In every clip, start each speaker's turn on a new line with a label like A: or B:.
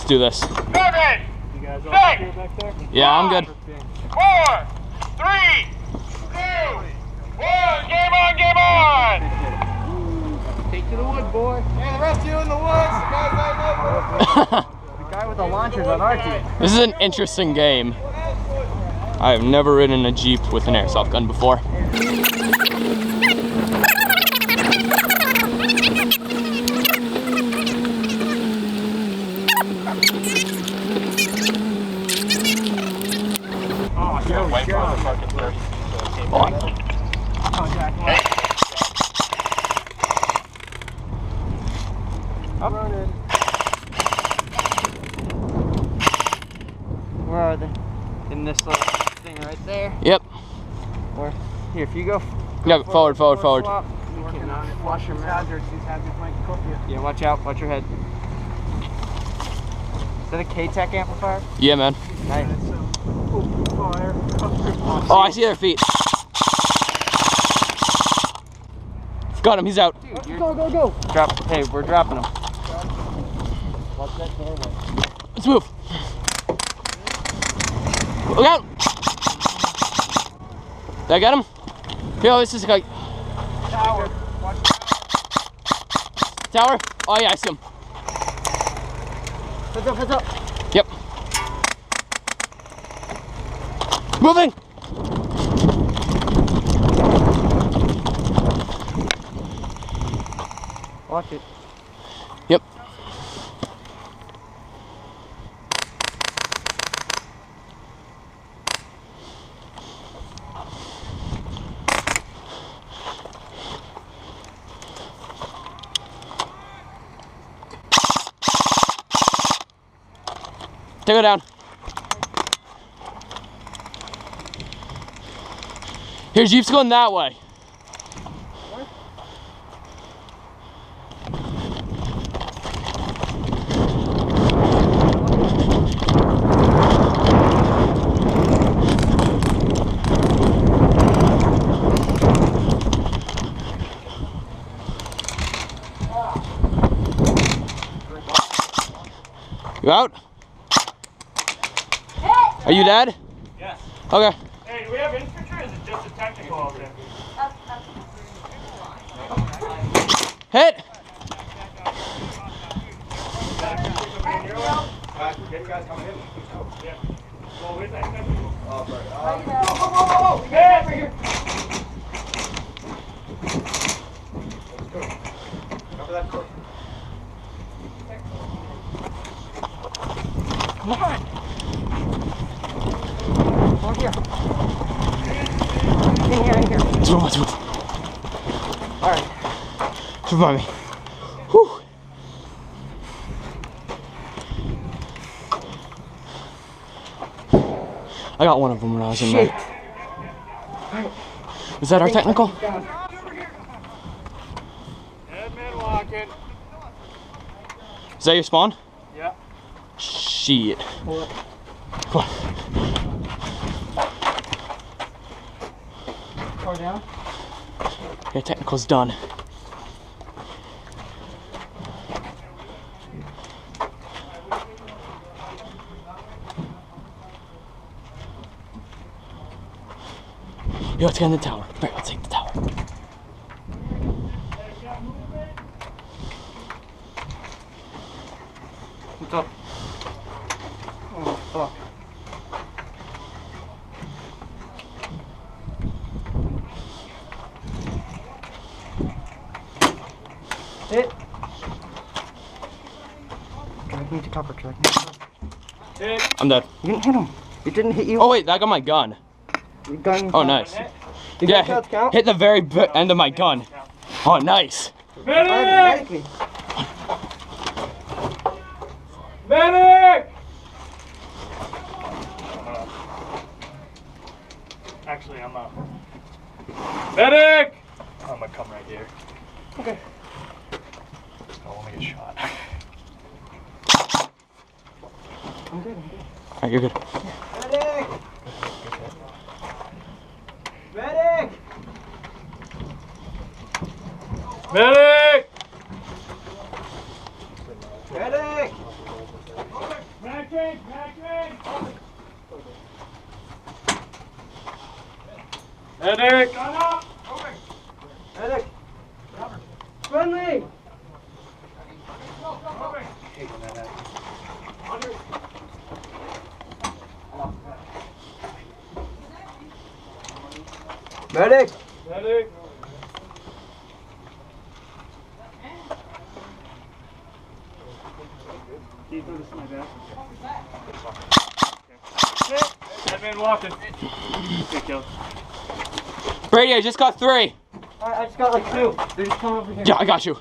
A: do this.
B: 7, 6, 5,
A: Yeah, I'm good.
B: 4, 3, 2, 1. Game on, game on!
C: Take to the wood, boy.
D: Hey, the rest of you in the woods, the guys lighting up.
C: The guy with the launchers on our team.
A: This is an interesting game. I have never ridden a Jeep with an airsoft gun before.
C: Up. Where are they? In this little thing right there?
A: Yep.
C: Or here, if you go.
A: Yeah, forward.
C: Swap, you can flush your mouth. Yeah, watch out. Watch your head. Is that a K-Tech amplifier?
A: Yeah, man.
C: Nice.
A: Oh, I see their feet. Got him, he's out.
C: Dude, go. Drop. Hey, we're dropping him. Watch that doorway.
A: Let's move. Look out. Did I get him? Here, this is a guy.
C: Tower.
A: Tower? Oh yeah, I see him.
C: Heads up.
A: Yep. Moving!
C: Watch it.
A: Yep. Take it down. Here, Jeep's going that way. You out? Are you dead?
B: Yes.
A: Okay.
B: Hey, do we have infantry or is it just a technical out there?
A: Hit!
D: Get you guys come in.
B: Yeah. Well, where's that technical?
D: Oh, sorry.
B: Whoa! Hey, over here!
D: Let's go. Cover that door.
C: Come on. Over here. In here.
A: Let's move.
C: All right.
A: Survive me. Whew. I got one of them when I was in there. Is that our technical?
B: Headman walking.
A: Is that your spawn?
B: Yeah.
A: Shit.
C: Pull up.
A: Come on.
C: Far down.
A: Okay, technical's done. Yo, let's get in the tower. Right, let's take the tower.
C: What's up? Oh, fuck. Hit. Drag me to cover, drag me to cover.
B: Hit.
A: I'm dead.
C: You didn't hit him. It didn't hit you.
A: Oh wait, I got my gun.
C: Your gun.
A: Oh, nice.
C: Did
A: Yeah,
C: that count? Count?
A: hit the very end of my gun. Oh, nice.
B: Medic!
C: Medic me.
B: Medic! Actually, I'm up. Medic! I'm gonna come right here.
C: Okay.
B: I want to get shot.
C: I'm good.
A: Alright, you're good.
C: Medic! Medic!
B: Medic!
C: Medic!
B: Medic!
C: Medic! Friendly! Medic!
B: Medic! Can you throw this in my bag? That man walking. Good kill.
A: Brady, I just got 3.
C: I just got like 2. They're just coming over here.
A: Yeah, I got you.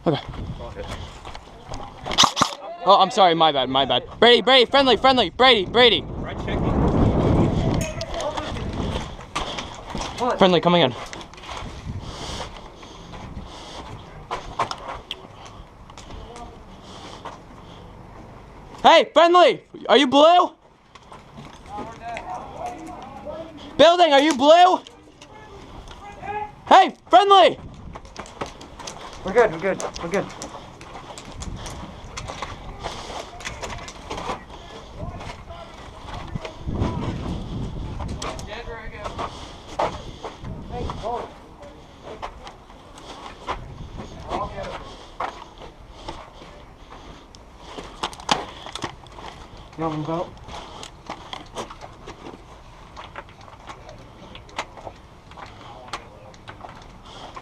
A: Okay. Oh, I'm sorry, my bad, my bad. Brady, Brady, friendly, friendly, Brady, Brady.
B: Right, check me.
A: Friendly, coming in. Hey, friendly, are you blue? Building, are you blue? Hey, friendly.
C: We're good, we're good, we're good. You want me to vote?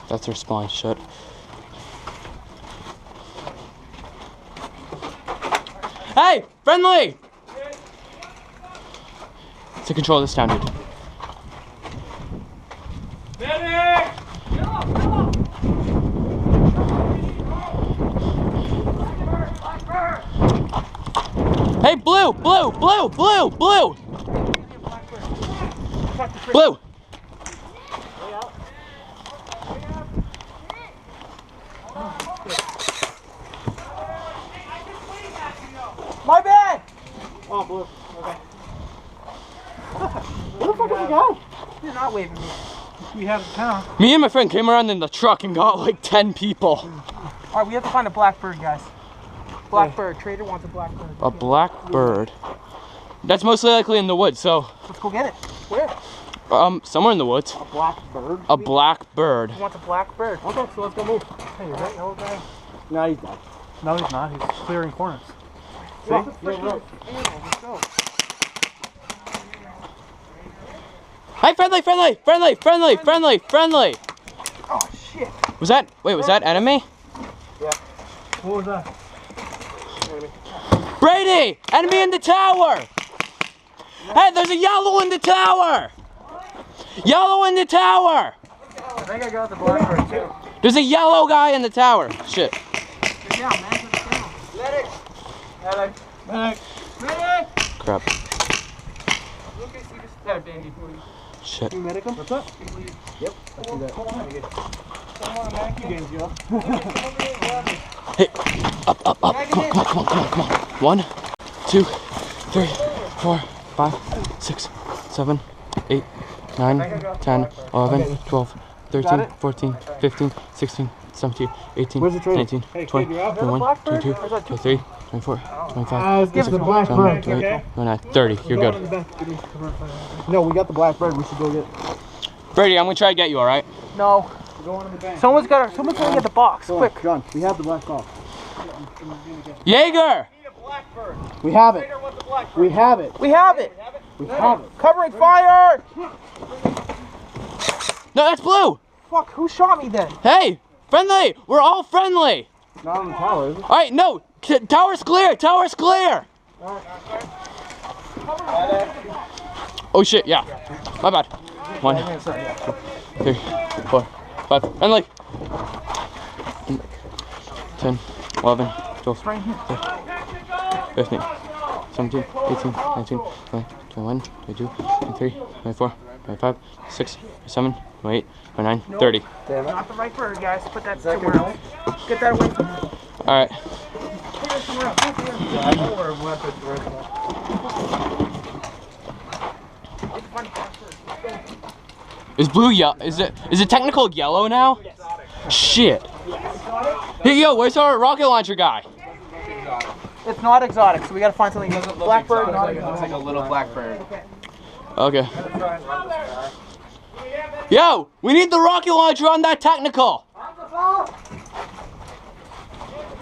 A: That's her spine shut. Hey, friendly! To control this town, dude.
B: Medic!
A: Hey, blue, blue, blue, blue, blue! Blue!
C: My bad! Oh, blue. Okay. Where the fuck is the guy? You're not waving me. We have the town.
A: Me and my friend came around in the truck and got like 10 people.
C: Alright, we have to find a blackbird, guys. Blackbird. Trader wants a blackbird.
A: A blackbird. That's most likely in the woods, so
C: Let's go get it. Where?
A: somewhere in the woods.
C: A blackbird?
A: A blackbird.
C: He wants a blackbird. Okay, so let's go move. Hey, is that yellow guy?
B: No, he's not. No, he's not. He's clearing corners. See?
C: Well, let's go.
A: Hey, friendly, friendly, friendly, friendly, friendly, friendly.
C: Oh, shit.
A: Was that, wait, was that enemy?
C: Yeah.
B: What was that?
A: Brady! Enemy in the tower! Hey, there's a yellow in the tower! Yellow in the tower!
C: I think I got the blackbird, too.
A: There's a yellow guy in the tower. Shit.
C: Get down, man. Get down. Medic! Medic!
B: Medic!
C: Medic!
A: Crap.
C: Lucas, you just there, Dandy.
A: Shit.
B: You medic him? What's up?
C: Yep, I see that. Come on, medic.
B: You games, yo.
A: Hey, up, up, up. Come on, come on, come on, come on, come on. 1, 2, 3, 4, 5, 6, 7, 8, 9, 10, 11, 12, 13, 14, 15, 16, 17, 18, 19, 20, 21, 22, 23, 24, 25, 26, 27, 28, 29, 30. You're good.
B: No, we got the blackbird. We should go get.
A: Brady, I'm gonna try to get you, alright?
C: No.
B: Go on in the bank.
C: Someone's got to get the box. Quick.
B: John, we have the black box.
A: Jaeger!
B: We have it. We have it.
C: We have it.
B: We have it.
C: Covering fire!
A: No, that's blue!
C: Fuck, who shot me then?
A: Hey! Friendly! We're all friendly!
B: Not on the tower, is it?
A: Alright, no! Tower's clear! Tower's clear! Oh shit, yeah. My bad. 1, 2, 3, 4, 5. Friendly! 10, 11, 12, 13, 15, 17, 18, 19, 20, 21, 22, 23, 24, 25, 6, 7, 28, 29, 30.
C: Not the right bird, guys. Put that somewhere else. Get that away from me.
A: Alright.
C: Put it somewhere else.
B: Yeah, I know where weapons are.
A: Is blue yellow? Is it technical yellow now? Shit. Hey yo, where's our rocket launcher guy?
C: It's not exotic, so we gotta find something. Blackbird.
D: It looks like a little blackbird.
A: Okay. Yo, we need the rocket launcher on that technical.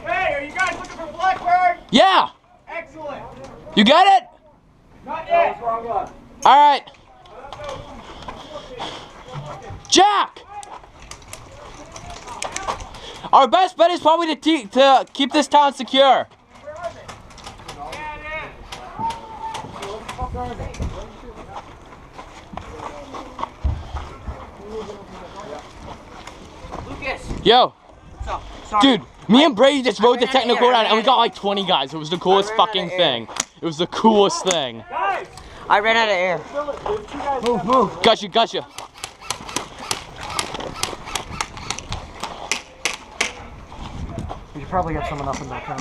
D: Hey, are you guys looking for blackbird?
A: Yeah.
D: Excellent.
A: You got it?
D: Not yet. Wrong one.
A: All right. Jack. Our best bet is probably to keep this town secure.
C: Lucas.
A: Yo,
C: What's up? Sorry.
A: dude, me and Brady just rode the
C: ran out of
A: technical
C: air,
A: around and we got like 20 guys. It was the coolest fucking thing. It was the coolest thing.
C: I ran out of air.
A: Move, move. Gotcha, gotcha.
C: We should probably get someone up in that tower.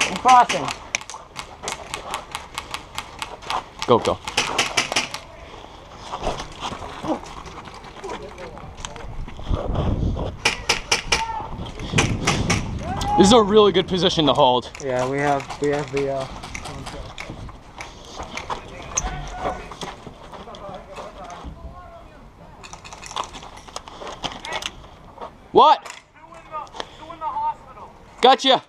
C: I'm crossing.
A: Go, go. This is a really good position to hold.
C: Yeah, we have the
A: What? Gotcha.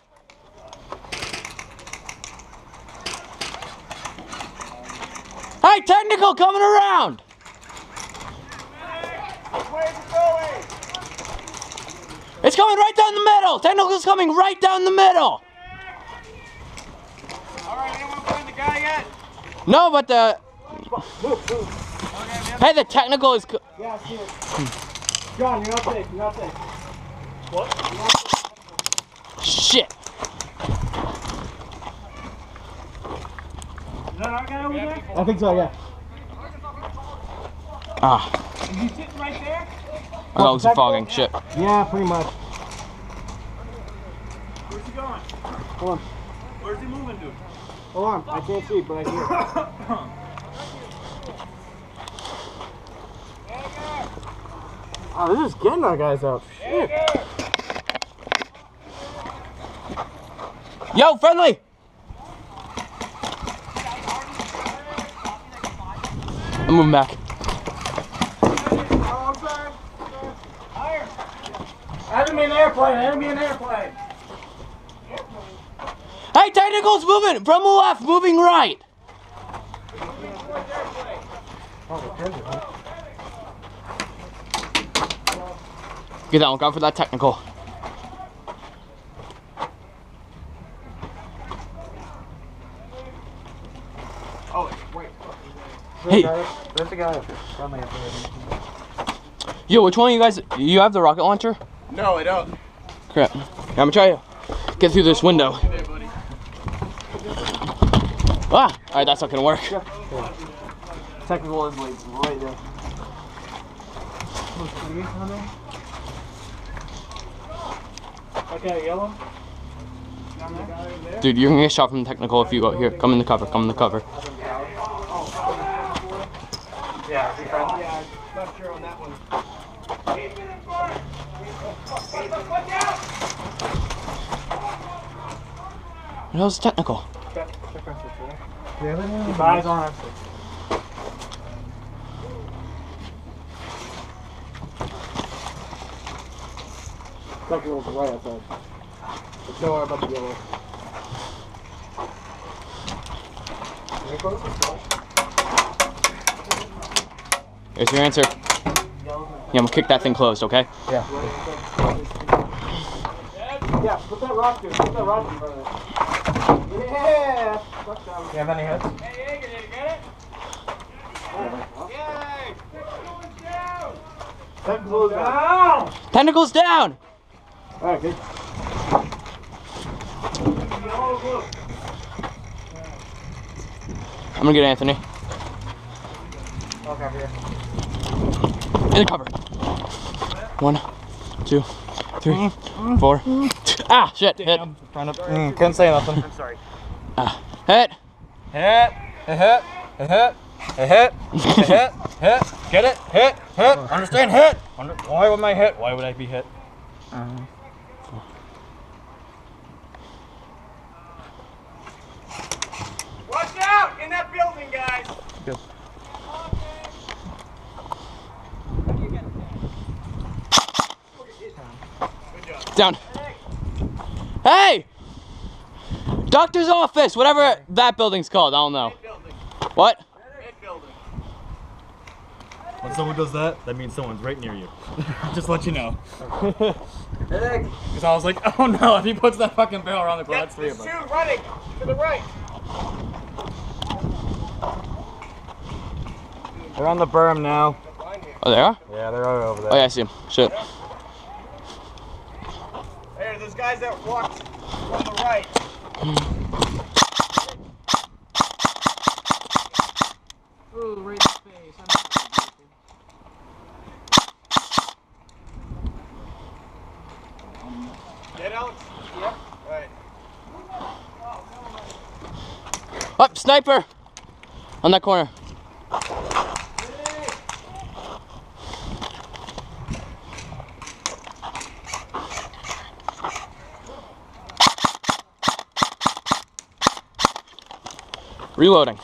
A: Hey, technical coming around.
D: Where's it going?
A: It's coming right down the middle. Technical's coming right down the middle.
D: All right, anyone find the guy yet?
A: No, but the... Hey, the technical is...
D: Yeah, I see it. John, you're not safe. You're not safe. What?
A: Shit.
D: Is that our guy over there?
C: I think so, yeah.
A: Ah,
D: Is he sitting right there?
A: I thought it was a fogging. Shit.
C: Yeah, pretty much.
D: Where's he going?
C: Hold on.
D: Where's he moving to?
C: Hold on. I can't see, but I hear. Oh, this is getting our guys out. Shit.
A: Yo, friendly. I'm moving back.
D: Having me an airplane. Having me an airplane.
A: Hey, technical's moving from the left, moving right. Get that one, go for that technical.
D: Oh, wait.
A: Hey,
C: There's a guy up here.
A: yo, which one of you guys, you have the rocket launcher?
D: No, I don't.
A: Crap. Yeah, I'm gonna try to get through this window. Ah, alright, that's not gonna work.
C: Technical is like right there.
D: Okay, yellow.
A: Dude, you're gonna get shot from the technical if you go here. Come in the cover, come in the cover.
D: Yeah, yeah, left her on that one.
A: What the hell's the technical?
C: Eyes on us. Technical's right outside. It's nowhere about the yellow.
A: Here's your answer. Yeah, I'm gonna kick that thing closed, okay?
C: Yeah. Yeah, put that rock there. Put that rock in front of it. Yeah! Touchdown. You have any hits?
D: Hey, Egan, did you get it? Yay!
C: Technical's down.
A: Tentacles down!
C: Alright, good.
A: I'm gonna get Anthony.
C: Okay, here.
A: In the cover. 1, 2, 3, 4. Ah, shit, hit.
C: Couldn't say nothing.
D: I'm sorry.
A: Ah, hit.
C: Hit. Hit. Hit. Hit. Hit. Hit. Get it. Hit. Hit. Understand? Hit. Why would I hit? Why would I be hit?
D: Watch out! In that building, guys!
A: Good. Down. Hey! Doctor's office, whatever that building's called, I don't know. What?
C: When someone does that, that means someone's right near you. Just let you know. Because I was like, oh no, if he puts that fucking barrel around the corner, that's three of them.
D: Two running to the right.
C: They're on the berm now.
A: Oh, they are?
C: Yeah, they're right over there.
A: Oh yeah, I see them. Shit.
D: There, those guys that walked on the right. Ooh, right in the face. Get Alex? Yep. Right.
A: Up, sniper! On that corner. Reloading.